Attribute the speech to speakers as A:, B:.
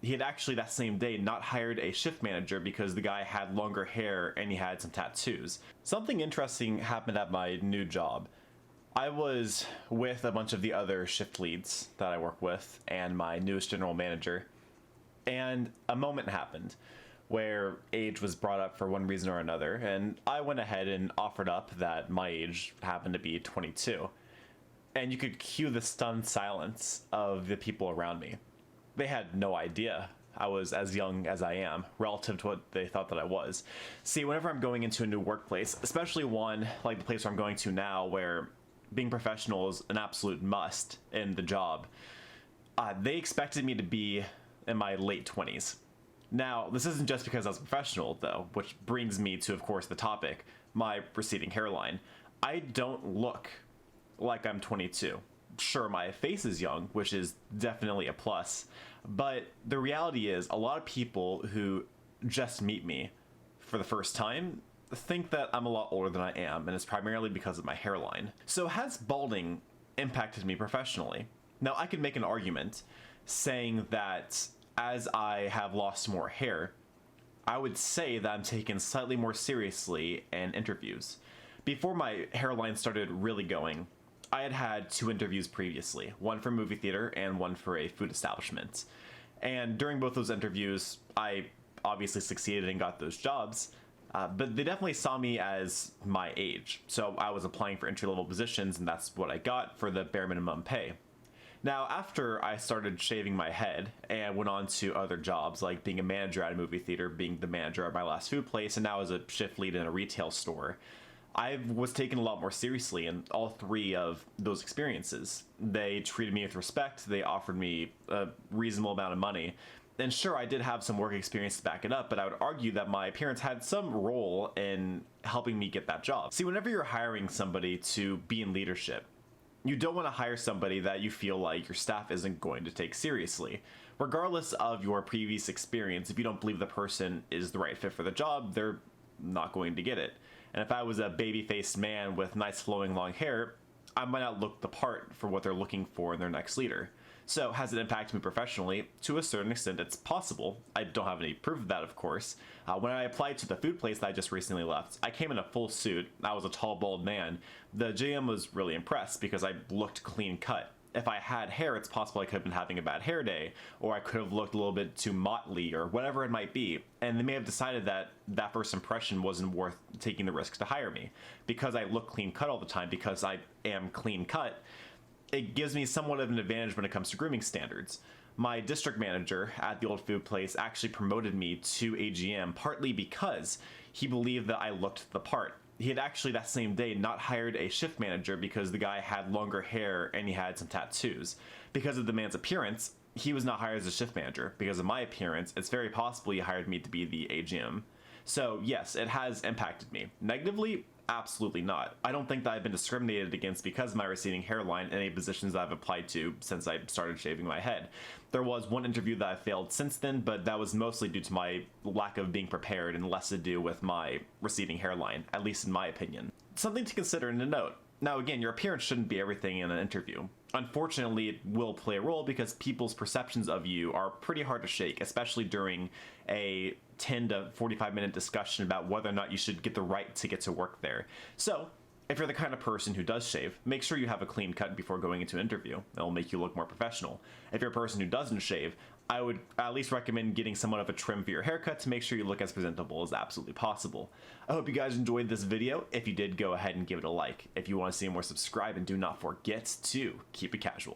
A: he had actually that same day not hired a shift manager because the guy had longer hair and he had some tattoos. Something interesting happened at my new job. I was with a bunch of the other shift leads that I work with and my newest general manager, and a moment happened where age was brought up for one reason or another, and I went ahead and offered up that my age happened to be 22. And you could cue the stunned silence of the people around me. They had no idea I was as young as I am relative to what they thought that I was. See, whenever I'm going into a new workplace, especially one like the place where I'm going to now, where being professional is an absolute must in the job, they expected me to be in my late 20s. Now, this isn't just because I was a professional, though, which brings me to, of course, the topic, my receding hairline. I don't look like I'm 22. Sure, my face is young, which is definitely a plus, but the reality is a lot of people who just meet me for the first time think that I'm a lot older than I am, and it's primarily because of my hairline. So has balding impacted me professionally? Now, I could make an argument saying that as I have lost more hair, I would say that I'm taken slightly more seriously in interviews. Before my hairline started really going, I had had 2 interviews previously, one for a movie theater and one for a food establishment. And during both those interviews, I obviously succeeded and got those jobs, but they definitely saw me as my age. So I was applying for entry-level positions, and that's what I got for the bare minimum pay. Now, after I started shaving my head and went on to other jobs, like being a manager at a movie theater, being the manager at my last food place, and now as a shift lead in a retail store, I was taken a lot more seriously in all 3 of those experiences. They treated me with respect, they offered me a reasonable amount of money, and sure, I did have some work experience to back it up, but I would argue that my appearance had some role in helping me get that job. See, whenever you're hiring somebody to be in leadership, you don't want to hire somebody that you feel like your staff isn't going to take seriously. Regardless of your previous experience, if you don't believe the person is the right fit for the job, they're not going to get it. And if I was a baby-faced man with nice flowing long hair, I might not look the part for what they're looking for in their next leader. So has it impacted me professionally? To a certain extent, it's possible. I don't have any proof of that, of course. When I applied to the food place that I just recently left, I came in a full suit. I was a tall, bald man. The GM was really impressed because I looked clean cut. If I had hair, it's possible I could have been having a bad hair day, or I could have looked a little bit too motley, or whatever it might be, and they may have decided that that first impression wasn't worth taking the risk to hire me. Because I look clean cut all the time, because I am clean cut, it gives me somewhat of an advantage when it comes to grooming standards. My district manager at the old food place actually promoted me to AGM partly because he believed that I looked the part. He had actually that same day not hired a shift manager because the guy had longer hair and he had some tattoos. Because of the man's appearance, he was not hired as a shift manager. Because of my appearance, it's very possible he hired me to be the AGM. So yes, it has impacted me. Negatively? Absolutely not. I don't think that I've been discriminated against because of my receding hairline in any positions that I've applied to since I started shaving my head. There was one interview that I failed since then, but that was mostly due to my lack of being prepared and less to do with my receding hairline, at least in my opinion. Something to consider and to note. Now again, your appearance shouldn't be everything in an interview. Unfortunately, it will play a role because people's perceptions of you are pretty hard to shake, especially during a 10 to 45 minute discussion about whether or not you should get the right to get to work there. So, if you're the kind of person who does shave, make sure you have a clean cut before going into an interview. It'll make you look more professional. If you're a person who doesn't shave, I would at least recommend getting somewhat of a trim for your haircut to make sure you look as presentable as absolutely possible. I hope you guys enjoyed this video. If you did, go ahead and give it a like. If you want to see more, subscribe, and do not forget to keep it casual.